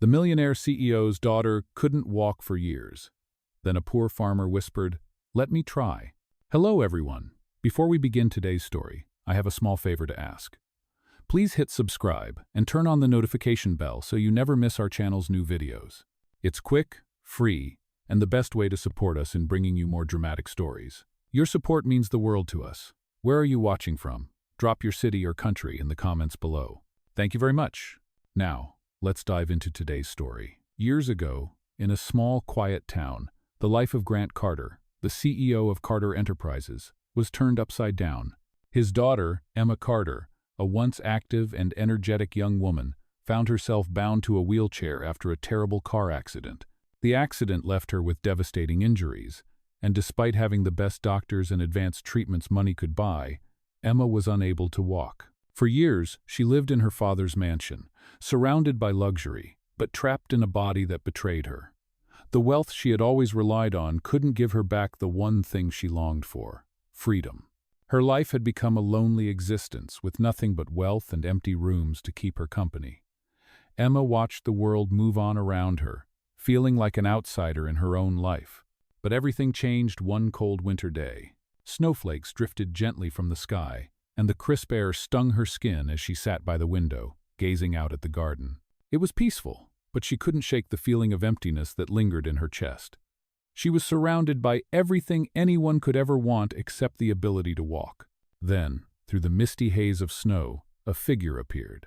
The millionaire CEO's daughter couldn't walk for years. Then a poor farmer whispered, "Let me try." Hello, everyone. Before we begin today's story, I have a small favor to ask. Please hit subscribe and turn on the notification bell so you never miss our channel's new videos. It's quick, free, and the best way to support us in bringing you more dramatic stories. Your support means the world to us. Where are you watching from? Drop your city or country in the comments below. Thank you very much. Now, let's dive into today's story. Years ago, in a small, quiet town, the life of Grant Carter, the CEO of Carter Enterprises, was turned upside down. His daughter, Emma Carter, a once active and energetic young woman, found herself bound to a wheelchair after a terrible car accident. The accident left her with devastating injuries, and despite having the best doctors and advanced treatments money could buy, Emma was unable to walk. For years, she lived in her father's mansion, surrounded by luxury, but trapped in a body that betrayed her. The wealth she had always relied on couldn't give her back the one thing she longed for: freedom. Her life had become a lonely existence with nothing but wealth and empty rooms to keep her company. Emma watched the world move on around her, feeling like an outsider in her own life. But everything changed one cold winter day. Snowflakes drifted gently from the sky, and the crisp air stung her skin as she sat by the window, gazing out at the garden. It was peaceful, but she couldn't shake the feeling of emptiness that lingered in her chest. She was surrounded by everything anyone could ever want except the ability to walk. Then, through the misty haze of snow, a figure appeared.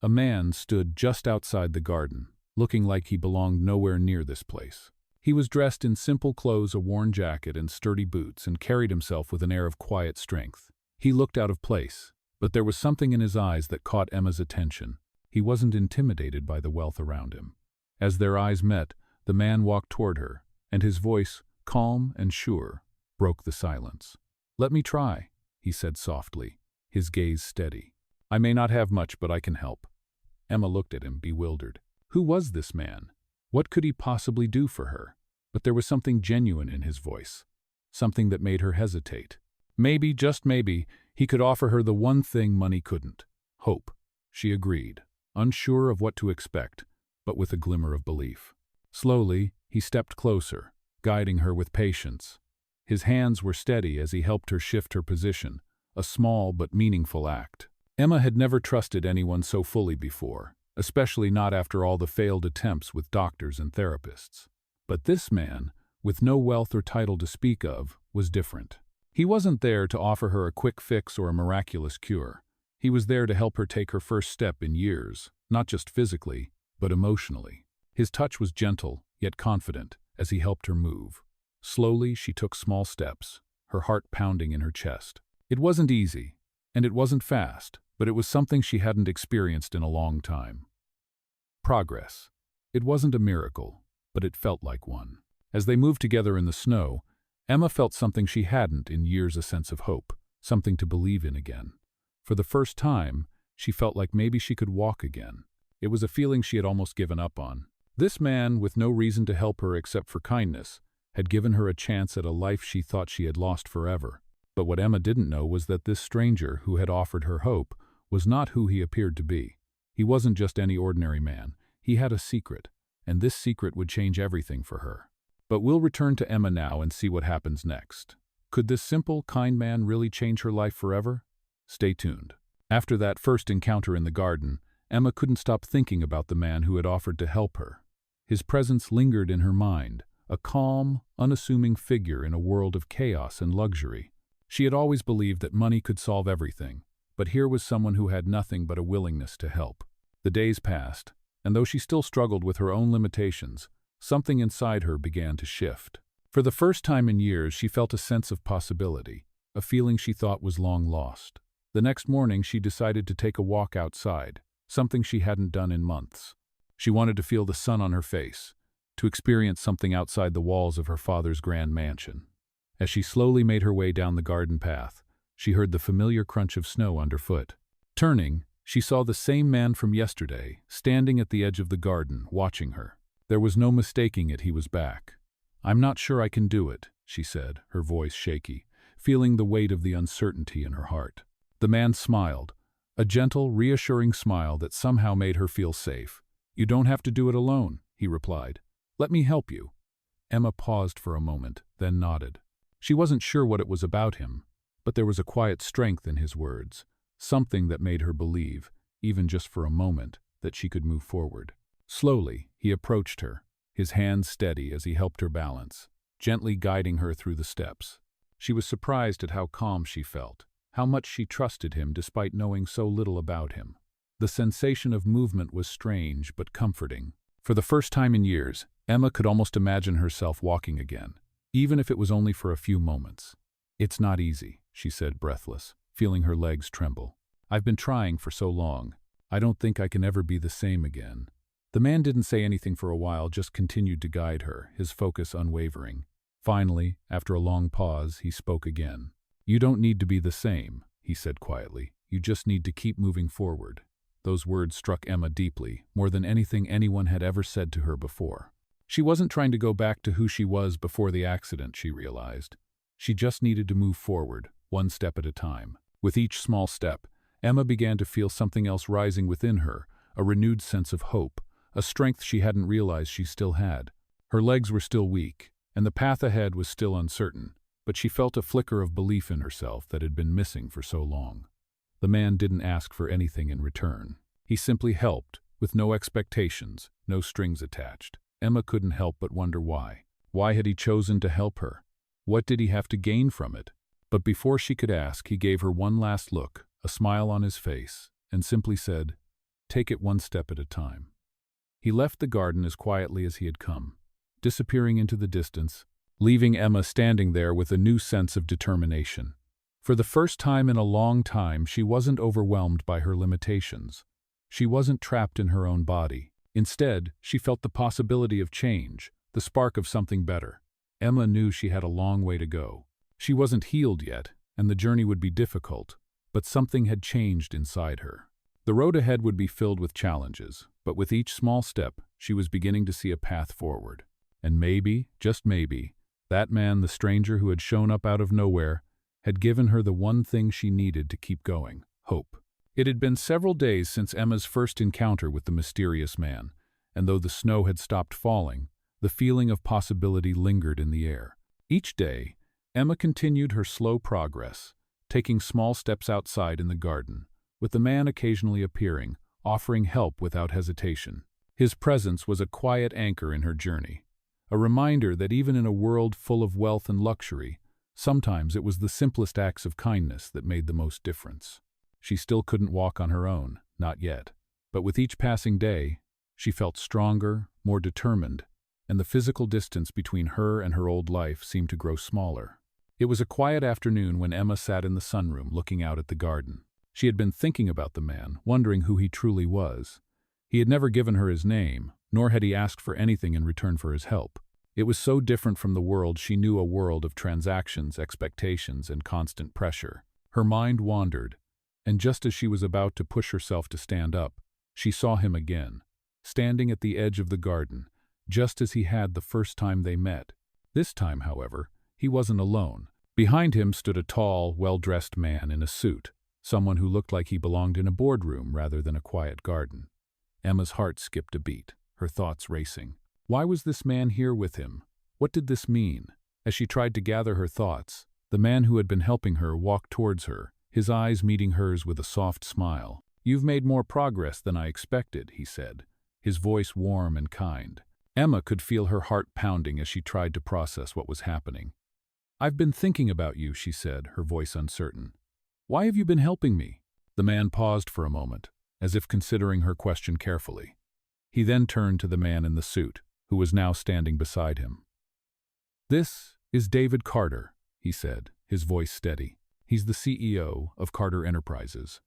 A man stood just outside the garden, looking like he belonged nowhere near this place. He was dressed in simple clothes, a worn jacket, and sturdy boots, and carried himself with an air of quiet strength. He looked out of place, but there was something in his eyes that caught Emma's attention. He wasn't intimidated by the wealth around him. As their eyes met, the man walked toward her, and his voice, calm and sure, broke the silence. "Let me try," he said softly, his gaze steady. "I may not have much, but I can help." Emma looked at him, bewildered. Who was this man? What could he possibly do for her? But there was something genuine in his voice, something that made her hesitate. Maybe, just maybe, he could offer her the one thing money couldn't: hope. She agreed, unsure of what to expect, but with a glimmer of belief. Slowly, he stepped closer, guiding her with patience. His hands were steady as he helped her shift her position, a small but meaningful act. Emma had never trusted anyone so fully before, especially not after all the failed attempts with doctors and therapists. But this man, with no wealth or title to speak of, was different. He wasn't there to offer her a quick fix or a miraculous cure. He was there to help her take her first step in years, not just physically, but emotionally. His touch was gentle, yet confident, as he helped her move. Slowly, she took small steps, her heart pounding in her chest. It wasn't easy, and it wasn't fast, but it was something she hadn't experienced in a long time. Progress. It wasn't a miracle, but it felt like one. As they moved together in the snow, Emma felt something she hadn't in years: a sense of hope, something to believe in again. For the first time, she felt like maybe she could walk again. It was a feeling she had almost given up on. This man, with no reason to help her except for kindness, had given her a chance at a life she thought she had lost forever. But what Emma didn't know was that this stranger who had offered her hope was not who he appeared to be. He wasn't just any ordinary man. He had a secret, and this secret would change everything for her. But we'll return to Emma now and see what happens next. Could this simple, kind man really change her life forever? Stay tuned. After that first encounter in the garden, Emma couldn't stop thinking about the man who had offered to help her. His presence lingered in her mind, a calm, unassuming figure in a world of chaos and luxury. She had always believed that money could solve everything, but here was someone who had nothing but a willingness to help. The days passed, and though she still struggled with her own limitations, something inside her began to shift. For the first time in years, she felt a sense of possibility, a feeling she thought was long lost. The next morning, she decided to take a walk outside, something she hadn't done in months. She wanted to feel the sun on her face, to experience something outside the walls of her father's grand mansion. As she slowly made her way down the garden path, she heard the familiar crunch of snow underfoot. Turning, she saw the same man from yesterday, standing at the edge of the garden, watching her. There was no mistaking it, he was back. "I'm not sure I can do it," she said, her voice shaky, feeling the weight of the uncertainty in her heart. The man smiled, a gentle, reassuring smile that somehow made her feel safe. You don't have to do it alone, he replied. Let me help you. Emma paused for a moment, then nodded. She wasn't sure what it was about him, but there was a quiet strength in his words, something that made her believe, even just for a moment, that she could move forward. Slowly, he approached her, his hands steady as he helped her balance, gently guiding her through the steps. She was surprised at how calm she felt, how much she trusted him despite knowing so little about him. The sensation of movement was strange but comforting. For the first time in years, Emma could almost imagine herself walking again, even if it was only for a few moments. It's not easy, she said, breathless, feeling her legs tremble. I've been trying for so long. I don't think I can ever be the same again. The man didn't say anything for a while, just continued to guide her, his focus unwavering. Finally, after a long pause, he spoke again. You don't need to be the same, he said quietly. You just need to keep moving forward. Those words struck Emma deeply, more than anything anyone had ever said to her before. She wasn't trying to go back to who she was before the accident, she realized. She just needed to move forward, one step at a time. With each small step, Emma began to feel something else rising within her, a renewed sense of hope, a strength she hadn't realized she still had. Her legs were still weak, and the path ahead was still uncertain, but she felt a flicker of belief in herself that had been missing for so long. The man didn't ask for anything in return. He simply helped, with no expectations, no strings attached. Emma couldn't help but wonder why. Why had he chosen to help her? What did he have to gain from it? But before she could ask, he gave her one last look, a smile on his face, and simply said, "Take it one step at a time." He left the garden as quietly as he had come, disappearing into the distance, leaving Emma standing there with a new sense of determination. For the first time in a long time, she wasn't overwhelmed by her limitations. She wasn't trapped in her own body. Instead, she felt the possibility of change, the spark of something better. Emma knew she had a long way to go. She wasn't healed yet, and the journey would be difficult, but something had changed inside her. The road ahead would be filled with challenges, but with each small step, she was beginning to see a path forward. And maybe, just maybe, that man, the stranger who had shown up out of nowhere, had given her the one thing she needed to keep going: hope. It had been several days since Emma's first encounter with the mysterious man, and though the snow had stopped falling, the feeling of possibility lingered in the air. Each day, Emma continued her slow progress, taking small steps outside in the garden, with the man occasionally appearing, offering help without hesitation. His presence was a quiet anchor in her journey, a reminder that even in a world full of wealth and luxury, sometimes it was the simplest acts of kindness that made the most difference. She still couldn't walk on her own, not yet, but with each passing day, she felt stronger, more determined, and the physical distance between her and her old life seemed to grow smaller. It was a quiet afternoon when Emma sat in the sunroom looking out at the garden. She had been thinking about the man, wondering who he truly was. He had never given her his name, nor had he asked for anything in return for his help. It was so different from the world she knew, a world of transactions, expectations, and constant pressure. Her mind wandered, and just as she was about to push herself to stand up, she saw him again, standing at the edge of the garden, just as he had the first time they met. This time, however, he wasn't alone. Behind him stood a tall, well-dressed man in a suit, someone who looked like he belonged in a boardroom rather than a quiet garden. Emma's heart skipped a beat, her thoughts racing. Why was this man here with him? What did this mean? As she tried to gather her thoughts, the man who had been helping her walked towards her, his eyes meeting hers with a soft smile. "You've made more progress than I expected," he said, his voice warm and kind. Emma could feel her heart pounding as she tried to process what was happening. "I've been thinking about you," she said, her voice uncertain. "Why have you been helping me?" The man paused for a moment, as if considering her question carefully. He then turned to the man in the suit, who was now standing beside him. "This is David Carter," he said, his voice steady. "He's the CEO of Carter Enterprises."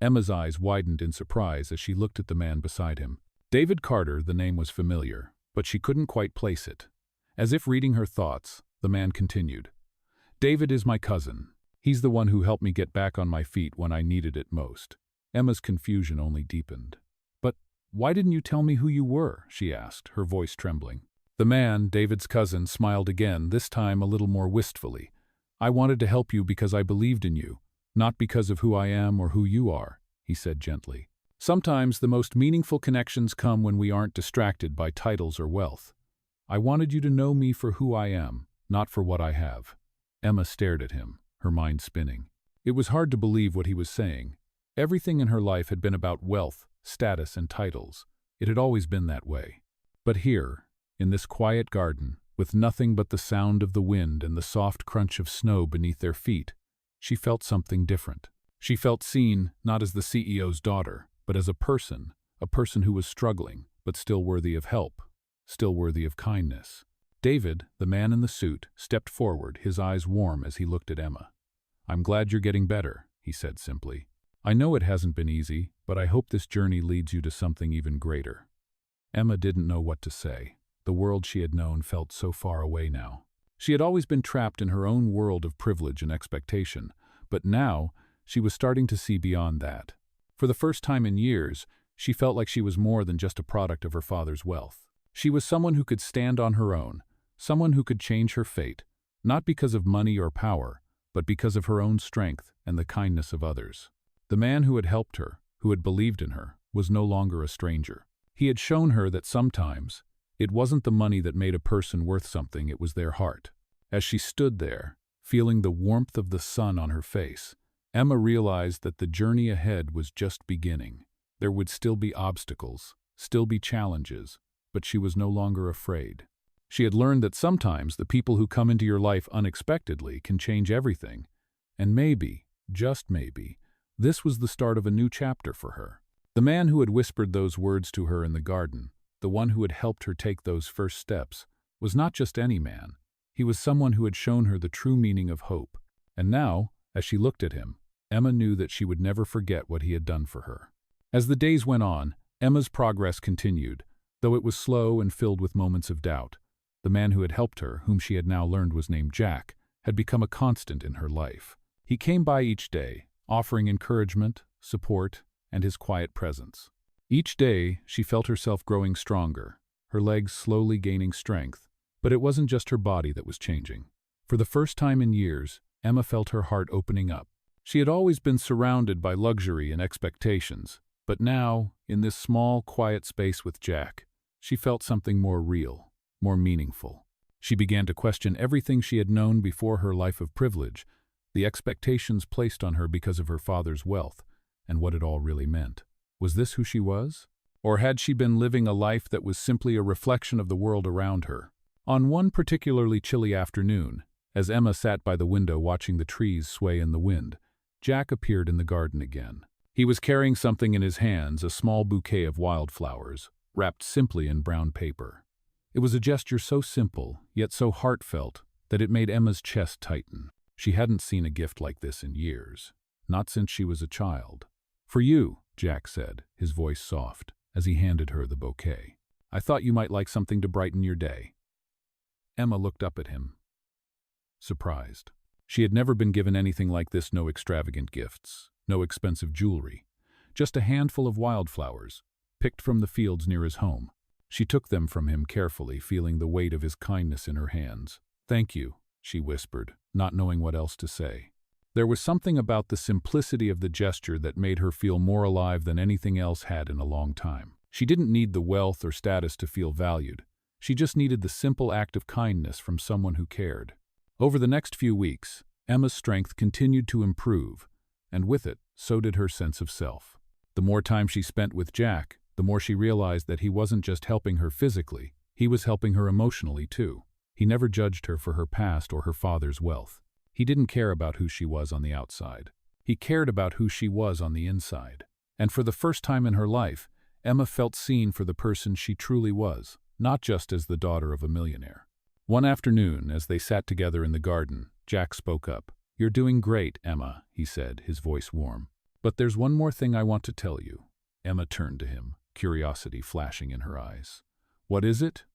Emma's eyes widened in surprise as she looked at the man beside him. David Carter, the name was familiar, but she couldn't quite place it. As if reading her thoughts, the man continued. "David is my cousin. He's the one who helped me get back on my feet when I needed it most." Emma's confusion only deepened. "But why didn't you tell me who you were?" she asked, her voice trembling. The man, David's cousin, smiled again, this time a little more wistfully. "I wanted to help you because I believed in you, not because of who I am or who you are," he said gently. Sometimes the most meaningful connections come when we aren't distracted by titles or wealth. I wanted you to know me for who I am, not for what I have. Emma stared at him, her mind spinning. It was hard to believe what he was saying. Everything in her life had been about wealth, status, and titles. It had always been that way. But here, in this quiet garden, with nothing but the sound of the wind and the soft crunch of snow beneath their feet, she felt something different. She felt seen, not as the CEO's daughter, but as a person who was struggling, but still worthy of help, still worthy of kindness. David, the man in the suit, stepped forward, his eyes warm as he looked at Emma. "I'm glad you're getting better," he said simply. "I know it hasn't been easy, but I hope this journey leads you to something even greater." Emma didn't know what to say. The world she had known felt so far away now. She had always been trapped in her own world of privilege and expectation, but now she was starting to see beyond that. For the first time in years, she felt like she was more than just a product of her father's wealth. She was someone who could stand on her own, someone who could change her fate, not because of money or power, but because of her own strength and the kindness of others. The man who had helped her, who had believed in her, was no longer a stranger. He had shown her that sometimes it wasn't the money that made a person worth something, it was their heart. As she stood there, feeling the warmth of the sun on her face, Emma realized that the journey ahead was just beginning. There would still be obstacles, still be challenges, but she was no longer afraid. She had learned that sometimes the people who come into your life unexpectedly can change everything. And maybe, just maybe, this was the start of a new chapter for her. The man who had whispered those words to her in the garden, the one who had helped her take those first steps, was not just any man. He was someone who had shown her the true meaning of hope. And now, as she looked at him, Emma knew that she would never forget what he had done for her. As the days went on, Emma's progress continued, though it was slow and filled with moments of doubt. The man who had helped her, whom she had now learned was named Jack, had become a constant in her life. He came by each day, offering encouragement, support, and his quiet presence. Each day, she felt herself growing stronger, her legs slowly gaining strength, but it wasn't just her body that was changing. For the first time in years, Emma felt her heart opening up. She had always been surrounded by luxury and expectations, but now, in this small, quiet space with Jack, she felt something more real, more meaningful. She began to question everything she had known before her life of privilege, the expectations placed on her because of her father's wealth, and what it all really meant. Was this who she was? Or had she been living a life that was simply a reflection of the world around her? On one particularly chilly afternoon, as Emma sat by the window watching the trees sway in the wind, Jack appeared in the garden again. He was carrying something in his hands, a small bouquet of wildflowers, wrapped simply in brown paper. It was a gesture so simple, yet so heartfelt, that it made Emma's chest tighten. She hadn't seen a gift like this in years, not since she was a child. "For you," Jack said, his voice soft, as he handed her the bouquet. "I thought you might like something to brighten your day." Emma looked up at him, surprised. She had never been given anything like this, no extravagant gifts, no expensive jewelry, just a handful of wildflowers, picked from the fields near his home. She took them from him carefully, feeling the weight of his kindness in her hands. "Thank you," she whispered, not knowing what else to say. There was something about the simplicity of the gesture that made her feel more alive than anything else had in a long time. She didn't need the wealth or status to feel valued. She just needed the simple act of kindness from someone who cared. Over the next few weeks, Emma's strength continued to improve, and with it, so did her sense of self. The more time she spent with Jack, the more she realized that he wasn't just helping her physically, he was helping her emotionally too. He never judged her for her past or her father's wealth. He didn't care about who she was on the outside. He cared about who she was on the inside. And for the first time in her life, Emma felt seen for the person she truly was, not just as the daughter of a millionaire. One afternoon, as they sat together in the garden, Jack spoke up. "You're doing great, Emma," he said, his voice warm. "But there's one more thing I want to tell you." Emma turned to him, curiosity flashing in her eyes. "What is it?"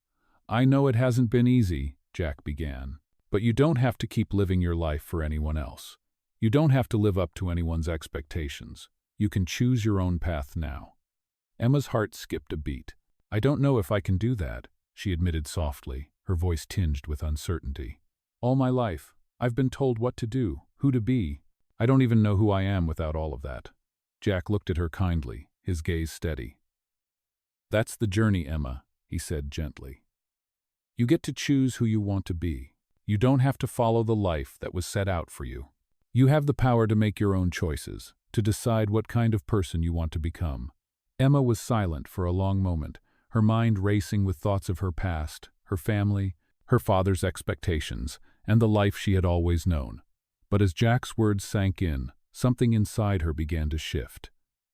"I know it hasn't been easy," Jack began, "but you don't have to keep living your life for anyone else. You don't have to live up to anyone's expectations. You can choose your own path now." Emma's heart skipped a beat. "I don't know if I can do that," she admitted softly, her voice tinged with uncertainty. "All my life, I've been told what to do, who to be. I don't even know who I am without all of that." Jack looked at her kindly, his gaze steady. "That's the journey, Emma," he said gently. "You get to choose who you want to be. You don't have to follow the life that was set out for you. You have the power to make your own choices, to decide what kind of person you want to become." Emma was silent for a long moment, her mind racing with thoughts of her past, her family, her father's expectations, and the life she had always known. But as Jack's words sank in, something inside her began to shift.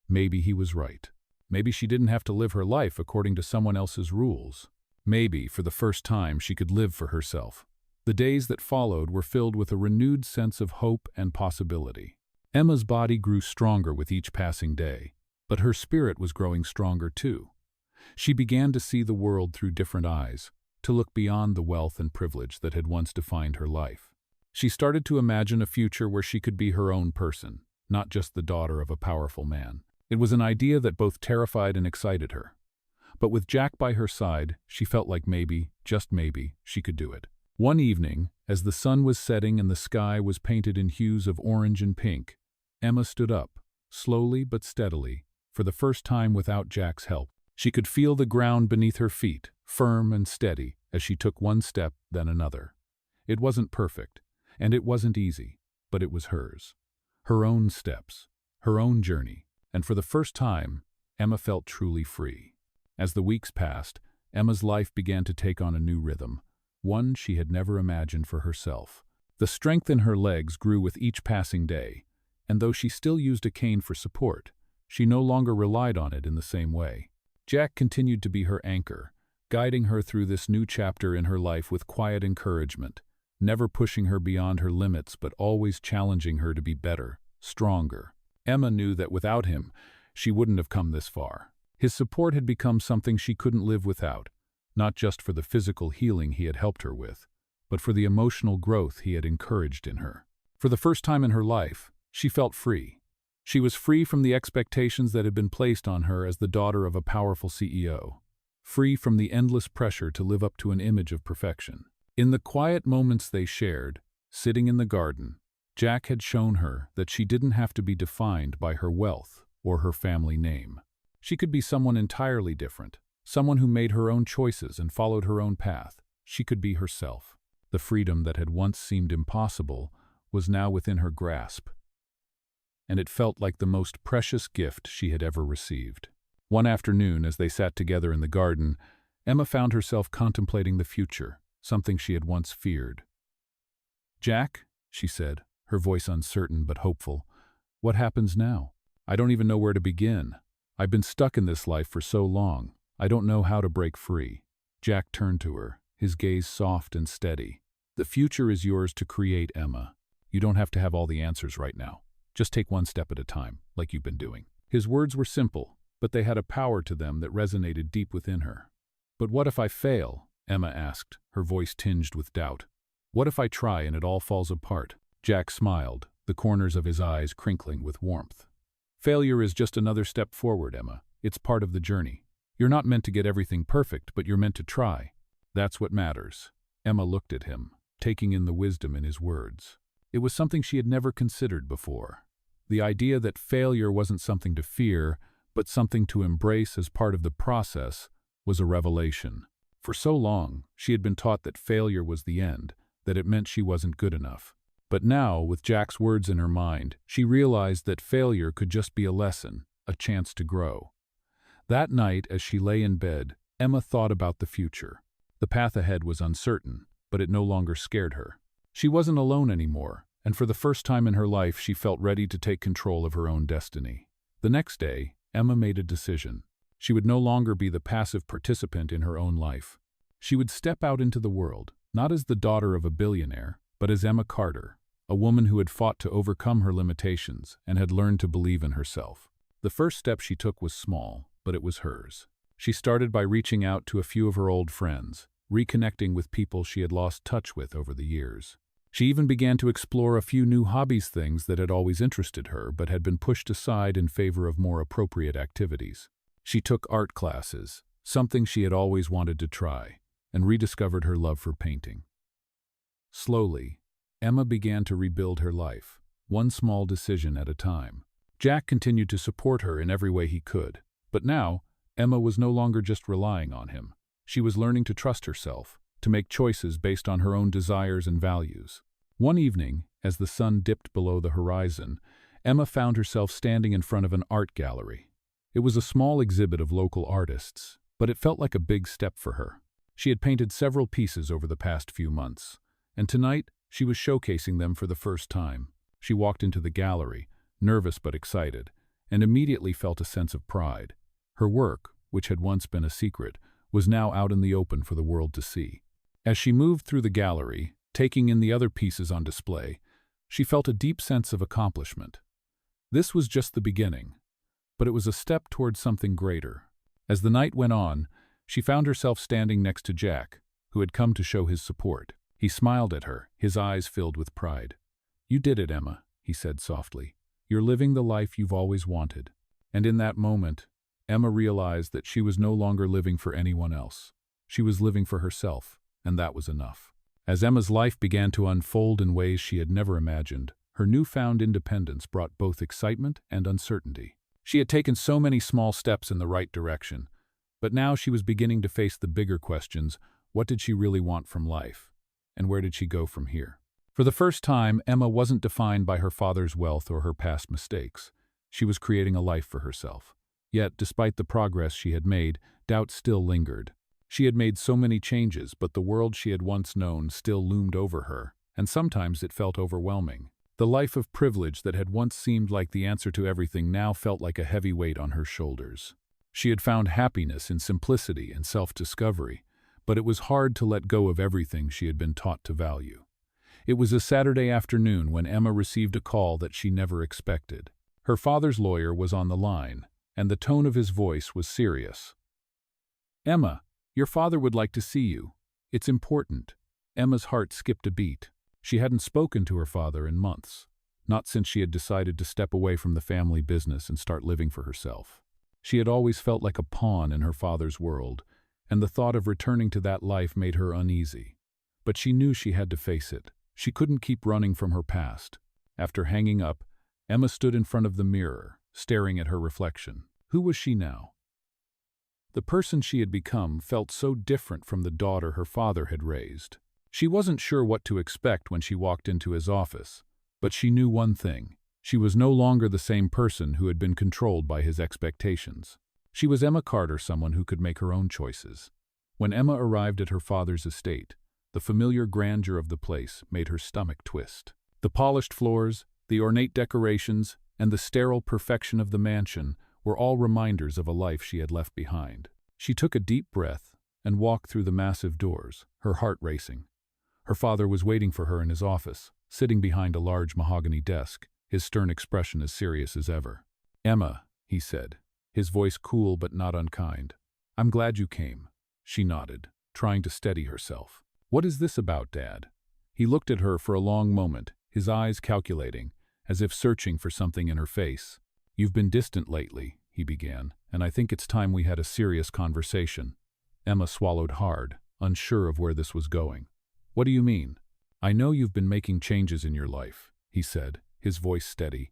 Maybe he was right. Maybe she didn't have to live her life according to someone else's rules. Maybe, for the first time, she could live for herself. The days that followed were filled with a renewed sense of hope and possibility. Emma's body grew stronger with each passing day, but her spirit was growing stronger too. She began to see the world through different eyes, to look beyond the wealth and privilege that had once defined her life. She started to imagine a future where she could be her own person, not just the daughter of a powerful man. It was an idea that both terrified and excited her. But with Jack by her side, she felt like maybe, just maybe, she could do it. One evening, as the sun was setting and the sky was painted in hues of orange and pink, Emma stood up, slowly but steadily, for the first time without Jack's help. She could feel the ground beneath her feet, firm and steady, as she took one step, then another. It wasn't perfect, and it wasn't easy, but it was hers. Her own steps, her own journey, and for the first time, Emma felt truly free. As the weeks passed, Emma's life began to take on a new rhythm, one she had never imagined for herself. The strength in her legs grew with each passing day, and though she still used a cane for support, she no longer relied on it in the same way. Jack continued to be her anchor, guiding her through this new chapter in her life with quiet encouragement, never pushing her beyond her limits but always challenging her to be better, stronger. Emma knew that without him, she wouldn't have come this far. His support had become something she couldn't live without, not just for the physical healing he had helped her with, but for the emotional growth he had encouraged in her. For the first time in her life, she felt free. She was free from the expectations that had been placed on her as the daughter of a powerful CEO, free from the endless pressure to live up to an image of perfection. In the quiet moments they shared, sitting in the garden, Jack had shown her that she didn't have to be defined by her wealth or her family name. She could be someone entirely different, someone who made her own choices and followed her own path. She could be herself. The freedom that had once seemed impossible was now within her grasp, and it felt like the most precious gift she had ever received. One afternoon, as they sat together in the garden, Emma found herself contemplating the future, something she had once feared. "Jack," she said, her voice uncertain but hopeful, "what happens now? I don't even know where to begin. I've been stuck in this life for so long. I don't know how to break free." Jack turned to her, his gaze soft and steady. "The future is yours to create, Emma. You don't have to have all the answers right now. Just take one step at a time, like you've been doing." His words were simple, but they had a power to them that resonated deep within her. "But what if I fail?" Emma asked, her voice tinged with doubt. "What if I try and it all falls apart?" Jack smiled, the corners of his eyes crinkling with warmth. "Failure is just another step forward, Emma. It's part of the journey. You're not meant to get everything perfect, but you're meant to try. That's what matters." Emma looked at him, taking in the wisdom in his words. It was something she had never considered before. The idea that failure wasn't something to fear, but something to embrace as part of the process, was a revelation. For so long, she had been taught that failure was the end, that it meant she wasn't good enough. But now, with Jack's words in her mind, she realized that failure could just be a lesson, a chance to grow. That night, as she lay in bed, Emma thought about the future. The path ahead was uncertain, but it no longer scared her. She wasn't alone anymore, and for the first time in her life she felt ready to take control of her own destiny. The next day, Emma made a decision. She would no longer be the passive participant in her own life. She would step out into the world, not as the daughter of a billionaire, but as Emma Carter, a woman who had fought to overcome her limitations and had learned to believe in herself. The first step she took was small, but it was hers. She started by reaching out to a few of her old friends, reconnecting with people she had lost touch with over the years. She even began to explore a few new hobbies, things that had always interested her but had been pushed aside in favor of more appropriate activities. She took art classes, something she had always wanted to try, and rediscovered her love for painting. Slowly, Emma began to rebuild her life, one small decision at a time. Jack continued to support her in every way he could. But now, Emma was no longer just relying on him. She was learning to trust herself, to make choices based on her own desires and values. One evening, as the sun dipped below the horizon, Emma found herself standing in front of an art gallery. It was a small exhibit of local artists, but it felt like a big step for her. She had painted several pieces over the past few months, and tonight she was showcasing them for the first time. She walked into the gallery, nervous but excited, and immediately felt a sense of pride. Her work, which had once been a secret, was now out in the open for the world to see. As she moved through the gallery, taking in the other pieces on display, she felt a deep sense of accomplishment. This was just the beginning, but it was a step towards something greater. As the night went on, she found herself standing next to Jack, who had come to show his support. He smiled at her, his eyes filled with pride. "You did it, Emma," he said softly. "You're living the life you've always wanted." And in that moment, Emma realized that she was no longer living for anyone else. She was living for herself, and that was enough. As Emma's life began to unfold in ways she had never imagined, her newfound independence brought both excitement and uncertainty. She had taken so many small steps in the right direction, but now she was beginning to face the bigger questions. What did she really want from life? And where did she go from here? For the first time, Emma wasn't defined by her father's wealth or her past mistakes. She was creating a life for herself. Yet, despite the progress she had made, doubt still lingered. She had made so many changes, but the world she had once known still loomed over her, and sometimes it felt overwhelming. The life of privilege that had once seemed like the answer to everything now felt like a heavy weight on her shoulders. She had found happiness in simplicity and self-discovery, but it was hard to let go of everything she had been taught to value. It was a Saturday afternoon when Emma received a call that she never expected. Her father's lawyer was on the line, and the tone of his voice was serious. "Emma, your father would like to see you. It's important." Emma's heart skipped a beat. She hadn't spoken to her father in months, not since she had decided to step away from the family business and start living for herself. She had always felt like a pawn in her father's world, and the thought of returning to that life made her uneasy. But she knew she had to face it. She couldn't keep running from her past. After hanging up, Emma stood in front of the mirror, staring at her reflection. Who was she now? The person she had become felt so different from the daughter her father had raised. She wasn't sure what to expect when she walked into his office, but she knew one thing. She was no longer the same person who had been controlled by his expectations. She was Emma Carter, someone who could make her own choices. When Emma arrived at her father's estate, the familiar grandeur of the place made her stomach twist. The polished floors, the ornate decorations, and the sterile perfection of the mansion were all reminders of a life she had left behind. She took a deep breath and walked through the massive doors, her heart racing. Her father was waiting for her in his office, sitting behind a large mahogany desk, his stern expression as serious as ever. "Emma," he said, his voice cool but not unkind. "I'm glad you came." She nodded, trying to steady herself. "What is this about, Dad?" He looked at her for a long moment, his eyes calculating, as if searching for something in her face. "You've been distant lately," he began, "and I think it's time we had a serious conversation." Emma swallowed hard, unsure of where this was going. "What do you mean?" "I know you've been making changes in your life," he said, his voice steady,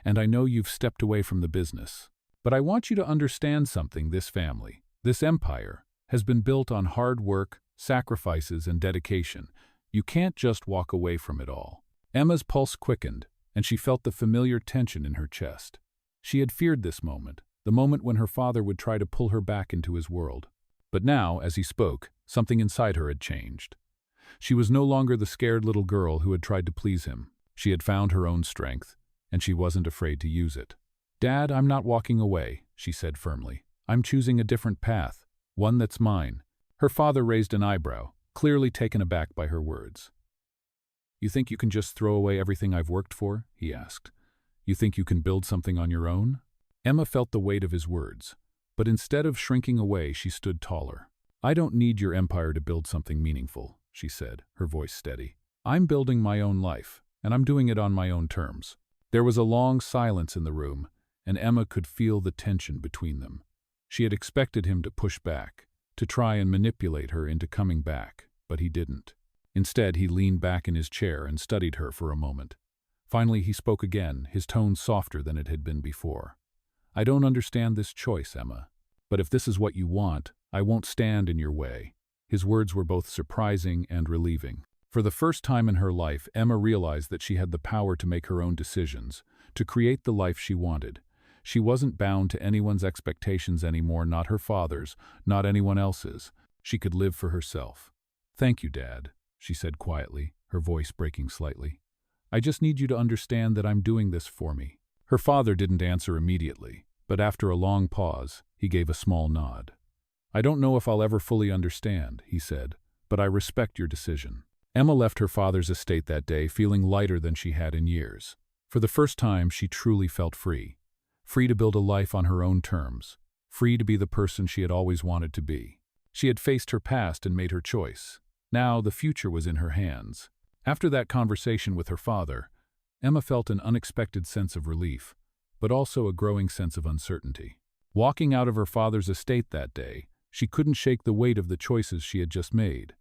"and I know you've stepped away from the business. But I want you to understand something. This family, this empire, has been built on hard work, sacrifices, and dedication. You can't just walk away from it all." Emma's pulse quickened, and she felt the familiar tension in her chest. She had feared this moment, the moment when her father would try to pull her back into his world. But now, as he spoke, something inside her had changed. She was no longer the scared little girl who had tried to please him. She had found her own strength, and she wasn't afraid to use it. "Dad, I'm not walking away," she said firmly. "I'm choosing a different path, one that's mine." Her father raised an eyebrow, clearly taken aback by her words. "You think you can just throw away everything I've worked for?" he asked. "You think you can build something on your own?" Emma felt the weight of his words, but instead of shrinking away, she stood taller. "I don't need your empire to build something meaningful," she said, her voice steady. "I'm building my own life, and I'm doing it on my own terms." There was a long silence in the room, and Emma could feel the tension between them. She had expected him to push back, to try and manipulate her into coming back, but he didn't. Instead, he leaned back in his chair and studied her for a moment. Finally, he spoke again, his tone softer than it had been before. I don't understand this choice, Emma. But if this is what you want, I won't stand in your way. His words were both surprising and relieving. For the first time in her life, Emma realized that she had the power to make her own decisions, to create the life she wanted. She wasn't bound to anyone's expectations anymore, not her father's, not anyone else's. She could live for herself. Thank you, Dad, she said quietly, her voice breaking slightly. I just need you to understand that I'm doing this for me. Her father didn't answer immediately, but after a long pause, he gave a small nod. I don't know if I'll ever fully understand, he said, but I respect your decision. Emma left her father's estate that day feeling lighter than she had in years. For the first time, she truly felt free. Free to build a life on her own terms. Free to be the person she had always wanted to be. She had faced her past and made her choice. Now the future was in her hands. After that conversation with her father, Emma felt an unexpected sense of relief, but also a growing sense of uncertainty. Walking out of her father's estate that day, she couldn't shake the weight of the choices she had just made.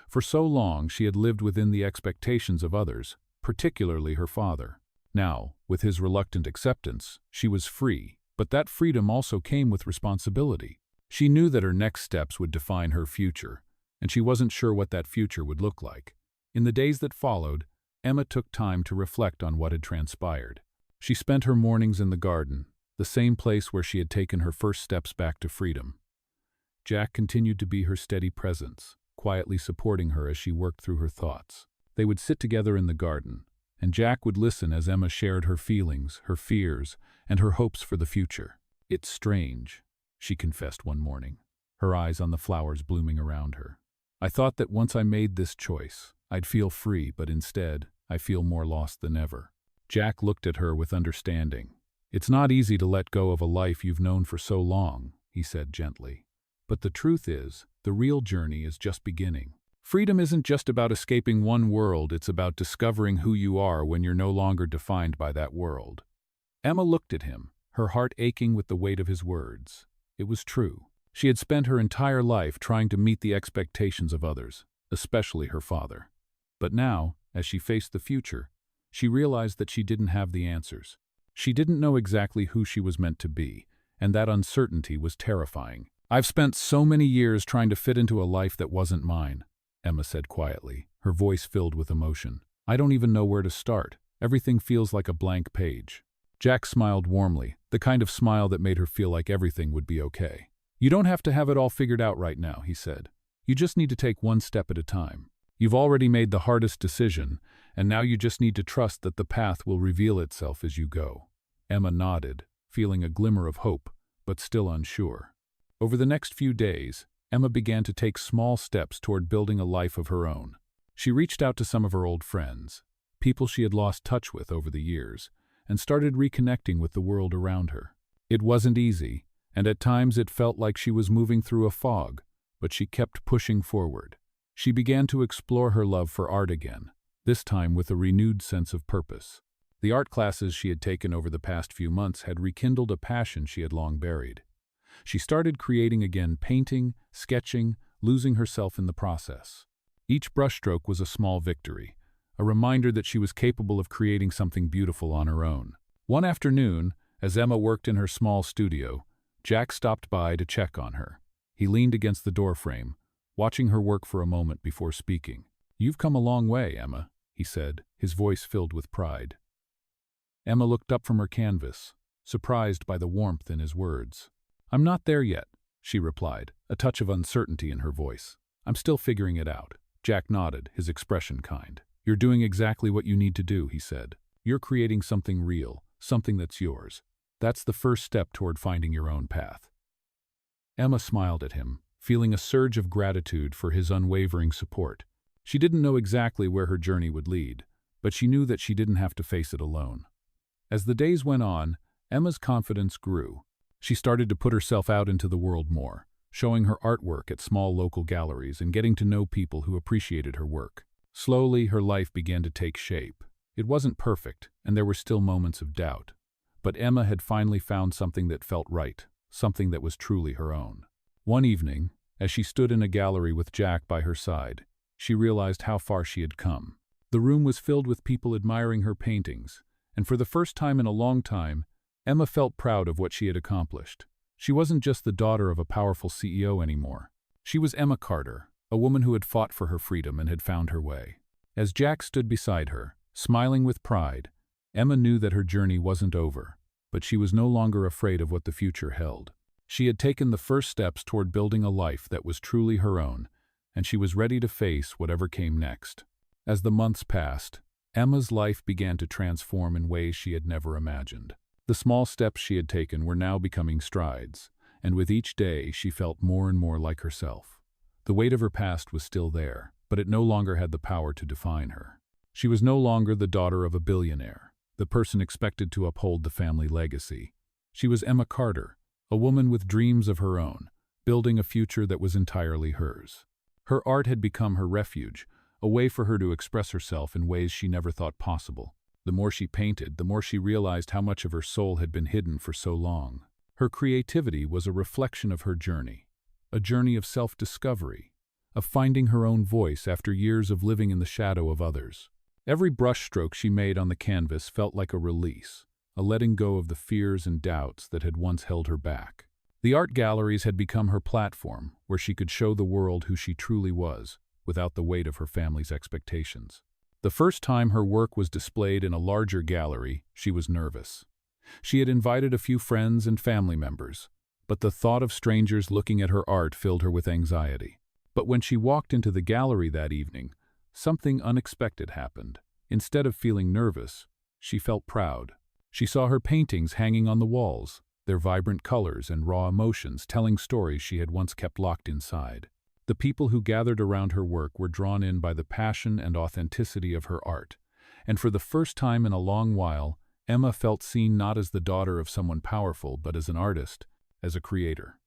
For so long, she had lived within the expectations of others, particularly her father. Now, with his reluctant acceptance, she was free, but that freedom also came with responsibility. She knew that her next steps would define her future, and she wasn't sure what that future would look like. In the days that followed, Emma took time to reflect on what had transpired. She spent her mornings in the garden, the same place where she had taken her first steps back to freedom. Jack continued to be her steady presence, quietly supporting her as she worked through her thoughts. They would sit together in the garden, and Jack would listen as Emma shared her feelings, her fears, and her hopes for the future. It's strange, she confessed one morning, her eyes on the flowers blooming around her. I thought that once I made this choice, I'd feel free, but instead, I feel more lost than ever. Jack looked at her with understanding. It's not easy to let go of a life you've known for so long, he said gently. But the truth is, the real journey is just beginning. Freedom isn't just about escaping one world, it's about discovering who you are when you're no longer defined by that world. Emma looked at him, her heart aching with the weight of his words. It was true. She had spent her entire life trying to meet the expectations of others, especially her father. But now, as she faced the future, she realized that she didn't have the answers. She didn't know exactly who she was meant to be, and that uncertainty was terrifying. I've spent so many years trying to fit into a life that wasn't mine, Emma said quietly, her voice filled with emotion. I don't even know where to start. Everything feels like a blank page. Jack smiled warmly, the kind of smile that made her feel like everything would be okay. You don't have to have it all figured out right now, he said. You just need to take one step at a time. You've already made the hardest decision, and now you just need to trust that the path will reveal itself as you go. Emma nodded, feeling a glimmer of hope, but still unsure. Over the next few days, Emma began to take small steps toward building a life of her own. She reached out to some of her old friends, people she had lost touch with over the years, and started reconnecting with the world around her. It wasn't easy, and at times it felt like she was moving through a fog, but she kept pushing forward. She began to explore her love for art again, this time with a renewed sense of purpose. The art classes she had taken over the past few months had rekindled a passion she had long buried. She started creating again, painting, sketching, losing herself in the process. Each brushstroke was a small victory, a reminder that she was capable of creating something beautiful on her own. One afternoon, as Emma worked in her small studio, Jack stopped by to check on her. He leaned against the doorframe, watching her work for a moment before speaking. "You've come a long way, Emma," he said, his voice filled with pride. Emma looked up from her canvas, surprised by the warmth in his words. "I'm not there yet," she replied, a touch of uncertainty in her voice. "I'm still figuring it out." Jack nodded, his expression kind. "You're doing exactly what you need to do," he said. "You're creating something real, something that's yours. That's the first step toward finding your own path." Emma smiled at him, feeling a surge of gratitude for his unwavering support. She didn't know exactly where her journey would lead, but she knew that she didn't have to face it alone. As the days went on, Emma's confidence grew. She started to put herself out into the world more, showing her artwork at small local galleries and getting to know people who appreciated her work. Slowly, her life began to take shape. It wasn't perfect, and there were still moments of doubt. But Emma had finally found something that felt right, something that was truly her own. One evening, as she stood in a gallery with Jack by her side, she realized how far she had come. The room was filled with people admiring her paintings, and for the first time in a long time, Emma felt proud of what she had accomplished. She wasn't just the daughter of a powerful CEO anymore. She was Emma Carter, a woman who had fought for her freedom and had found her way. As Jack stood beside her, smiling with pride, Emma knew that her journey wasn't over, but she was no longer afraid of what the future held. She had taken the first steps toward building a life that was truly her own, and she was ready to face whatever came next. As the months passed, Emma's life began to transform in ways she had never imagined. The small steps she had taken were now becoming strides, and with each day she felt more and more like herself. The weight of her past was still there, but it no longer had the power to define her. She was no longer the daughter of a billionaire, the person expected to uphold the family legacy. She was Emma Carter, a woman with dreams of her own, building a future that was entirely hers. Her art had become her refuge, a way for her to express herself in ways she never thought possible. The more she painted, the more she realized how much of her soul had been hidden for so long. Her creativity was a reflection of her journey, a journey of self-discovery, of finding her own voice after years of living in the shadow of others. Every brushstroke she made on the canvas felt like a release, a letting go of the fears and doubts that had once held her back. The art galleries had become her platform, where she could show the world who she truly was, without the weight of her family's expectations. The first time her work was displayed in a larger gallery, she was nervous. She had invited a few friends and family members, but the thought of strangers looking at her art filled her with anxiety. But when she walked into the gallery that evening, something unexpected happened. Instead of feeling nervous, she felt proud. She saw her paintings hanging on the walls, their vibrant colors and raw emotions telling stories she had once kept locked inside. The people who gathered around her work were drawn in by the passion and authenticity of her art, and for the first time in a long while, Emma felt seen not as the daughter of someone powerful, but as an artist, as a creator.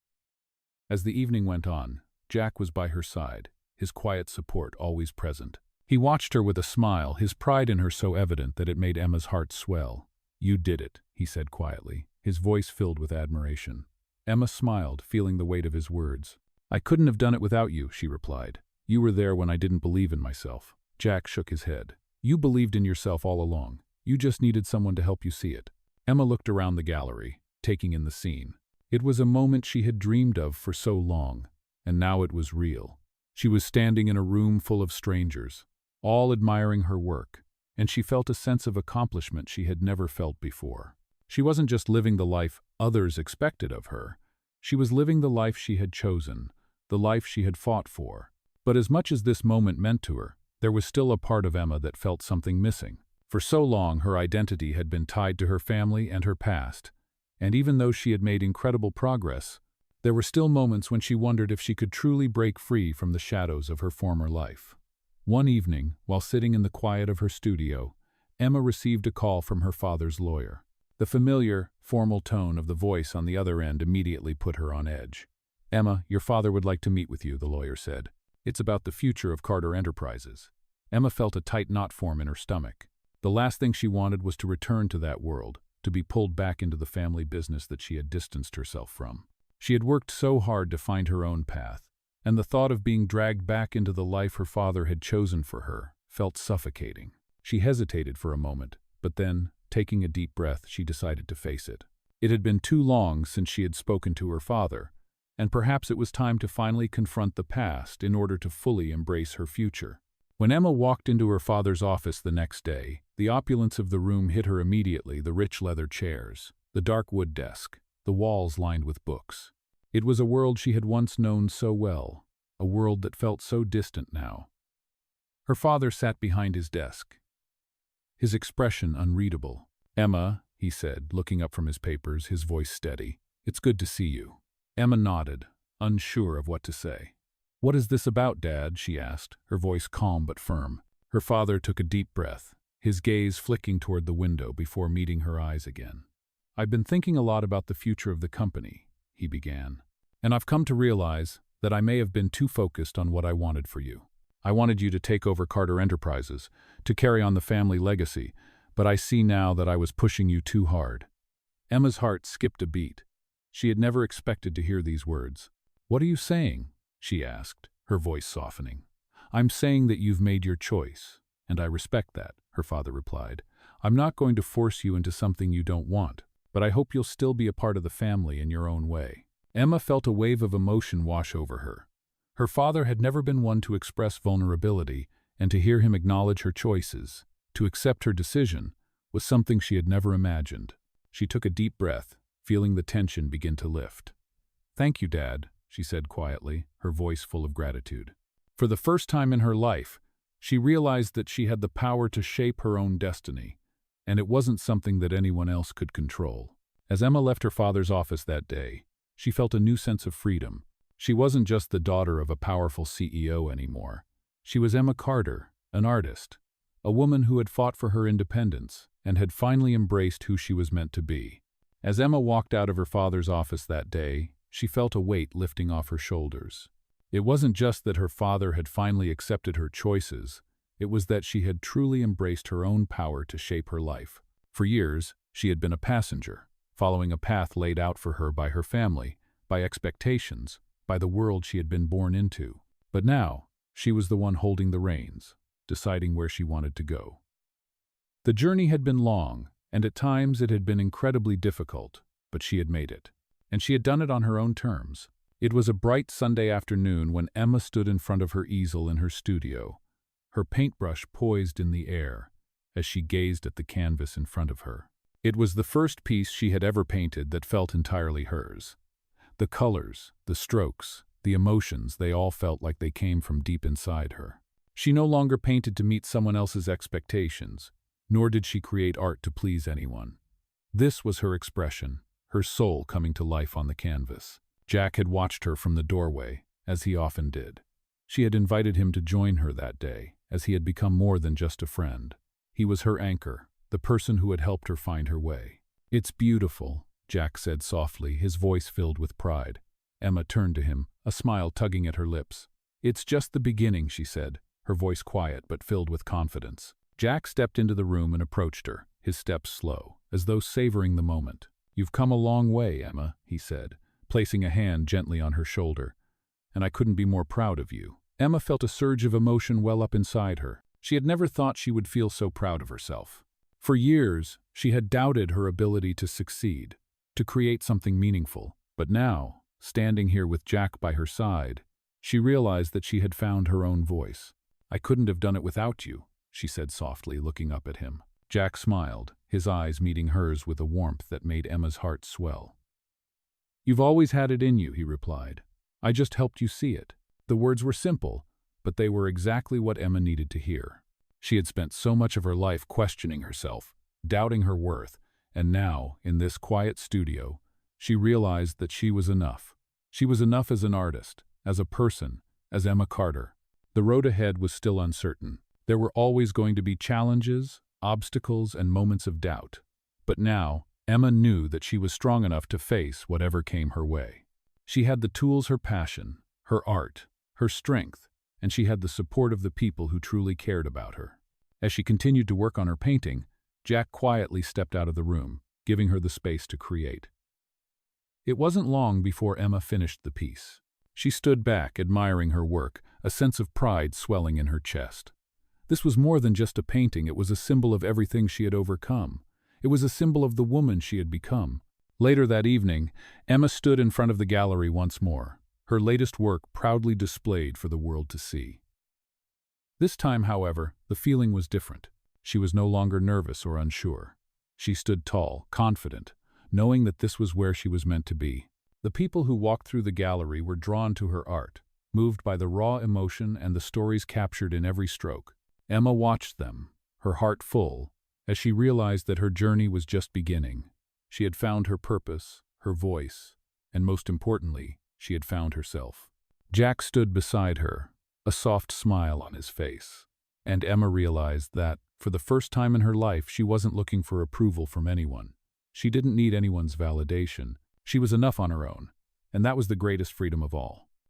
As the evening went on, Jack was by her side, his quiet support always present. He watched her with a smile, his pride in her so evident that it made Emma's heart swell. "You did it," he said quietly, his voice filled with admiration. Emma smiled, feeling the weight of his words. "I couldn't have done it without you," she replied. "You were there when I didn't believe in myself." Jack shook his head. "You believed in yourself all along. You just needed someone to help you see it." Emma looked around the gallery, taking in the scene. It was a moment she had dreamed of for so long, and now it was real. She was standing in a room full of strangers, all admiring her work, and she felt a sense of accomplishment she had never felt before. She wasn't just living the life others expected of her. She was living the life she had chosen, the life she had fought for. But as much as this moment meant to her, there was still a part of Emma that felt something missing. For so long, her identity had been tied to her family and her past, and even though she had made incredible progress, there were still moments when she wondered if she could truly break free from the shadows of her former life. One evening, while sitting in the quiet of her studio, Emma received a call from her father's lawyer. The familiar, formal tone of the voice on the other end immediately put her on edge. "Emma, your father would like to meet with you," the lawyer said. "It's about the future of Carter Enterprises." Emma felt a tight knot form in her stomach. The last thing she wanted was to return to that world, to be pulled back into the family business that she had distanced herself from. She had worked so hard to find her own path, and the thought of being dragged back into the life her father had chosen for her felt suffocating. She hesitated for a moment, but then, taking a deep breath, she decided to face it. It had been too long since she had spoken to her father, and perhaps it was time to finally confront the past in order to fully embrace her future. When Emma walked into her father's office the next day, the opulence of the room hit her immediately: the rich leather chairs, the dark wood desk, the walls lined with books. It was a world she had once known so well, a world that felt so distant now. Her father sat behind his desk, his expression unreadable. "Emma," he said, looking up from his papers, his voice steady, "it's good to see you." Emma nodded, unsure of what to say. "What is this about, Dad?" she asked, her voice calm but firm. Her father took a deep breath, his gaze flicking toward the window before meeting her eyes again. "I've been thinking a lot about the future of the company," he began, "and I've come to realize that I may have been too focused on what I wanted for you. I wanted you to take over Carter Enterprises, to carry on the family legacy, but I see now that I was pushing you too hard." Emma's heart skipped a beat. She had never expected to hear these words. "What are you saying?" she asked, her voice softening. "I'm saying that you've made your choice. "And I respect that," her father replied. "I'm not going to force you into something you don't want, but I hope you'll still be a part of the family in your own way." Emma felt a wave of emotion wash over her. Her father had never been one to express vulnerability, and to hear him acknowledge her choices, to accept her decision, was something she had never imagined. She took a deep breath, feeling the tension begin to lift. "Thank you, Dad," she said quietly, her voice full of gratitude. For the first time in her life, she realized that she had the power to shape her own destiny, and it wasn't something that anyone else could control. As Emma left her father's office that day, she felt a new sense of freedom. She wasn't just the daughter of a powerful CEO anymore. She was Emma Carter, an artist, a woman who had fought for her independence and had finally embraced who she was meant to be. As Emma walked out of her father's office that day, she felt a weight lifting off her shoulders. It wasn't just that her father had finally accepted her choices, it was that she had truly embraced her own power to shape her life. For years, she had been a passenger, following a path laid out for her by her family, by expectations, by the world she had been born into. But now, she was the one holding the reins, deciding where she wanted to go. The journey had been long, and at times it had been incredibly difficult, but she had made it. And she had done it on her own terms. It was a bright Sunday afternoon when Emma stood in front of her easel in her studio, her paintbrush poised in the air, as she gazed at the canvas in front of her. It was the first piece she had ever painted that felt entirely hers. The colors, the strokes, the emotions, they all felt like they came from deep inside her. She no longer painted to meet someone else's expectations, nor did she create art to please anyone. This was her expression, her soul coming to life on the canvas. Jack had watched her from the doorway, as he often did. She had invited him to join her that day, as he had become more than just a friend. He was her anchor, the person who had helped her find her way. "It's beautiful," Jack said softly, his voice filled with pride. Emma turned to him, a smile tugging at her lips. "It's just the beginning," she said, her voice quiet but filled with confidence. Jack stepped into the room and approached her, his steps slow, as though savoring the moment. "You've come a long way, Emma," he said, placing a hand gently on her shoulder, "and I couldn't be more proud of you." Emma felt a surge of emotion well up inside her. She had never thought she would feel so proud of herself. For years, she had doubted her ability to succeed, to create something meaningful. But now, standing here with Jack by her side, she realized that she had found her own voice. "I couldn't have done it without you," she said softly, looking up at him. Jack smiled, his eyes meeting hers with a warmth that made Emma's heart swell. "You've always had it in you," he replied. "I just helped you see it." The words were simple, but they were exactly what Emma needed to hear. She had spent so much of her life questioning herself, doubting her worth, and now, in this quiet studio, she realized that she was enough. She was enough as an artist, as a person, as Emma Carter. The road ahead was still uncertain. There were always going to be challenges, obstacles, and moments of doubt. But now, Emma knew that she was strong enough to face whatever came her way. She had the tools, her passion, her art, her strength, and she had the support of the people who truly cared about her. As she continued to work on her painting, Jack quietly stepped out of the room, giving her the space to create. It wasn't long before Emma finished the piece. She stood back, admiring her work, a sense of pride swelling in her chest. This was more than just a painting, it was a symbol of everything she had overcome. It was a symbol of the woman she had become. Later that evening, Emma stood in front of the gallery once more, her latest work proudly displayed for the world to see. This time, however, the feeling was different. She was no longer nervous or unsure. She stood tall, confident, knowing that this was where she was meant to be. The people who walked through the gallery were drawn to her art, moved by the raw emotion and the stories captured in every stroke. Emma watched them, her heart full, as she realized that her journey was just beginning. She had found her purpose, her voice, and most importantly, she had found herself. Jack stood beside her, a soft smile on his face, and Emma realized that, for the first time in her life, she wasn't looking for approval from anyone. She didn't need anyone's validation. She was enough on her own, and that was the greatest freedom of all.